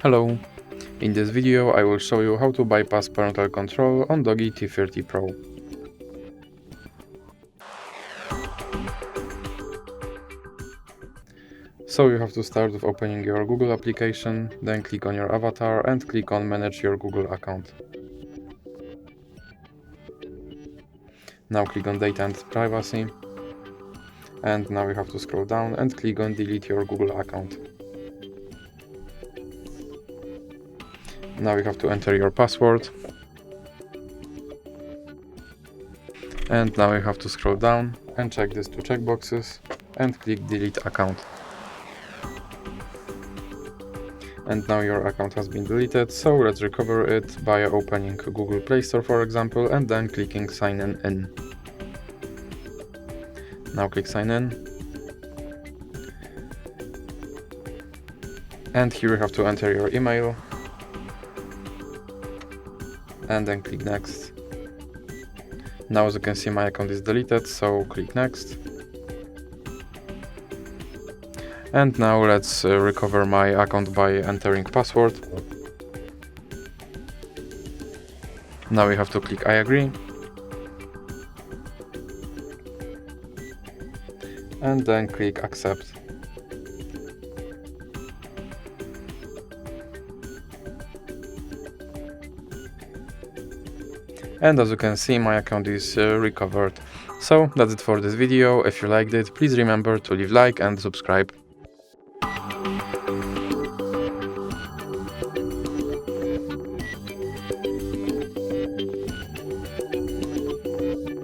Hello! In this video I will show you how to bypass parental control on DOOGEE T30 Pro. So you have to start with opening your Google application, then click on your avatar and click on Manage your Google account. Now click on Data and Privacy, and now you have to scroll down and click on Delete your Google account. Now you have to enter your password, and now you have to scroll down and check these two checkboxes and click Delete account. And now your account has been deleted, so let's recover it by opening Google Play Store, for example, and then clicking Sign in. Now click Sign in. And here you have to enter your email. And then click Next. Now as you can see, my account is deleted, so click Next. And now let's recover my account by entering password. Now you have to click I agree. And then click accept. And as you can see, my account is recovered. So that's it for this video. If you liked it, please remember to leave a like and subscribe.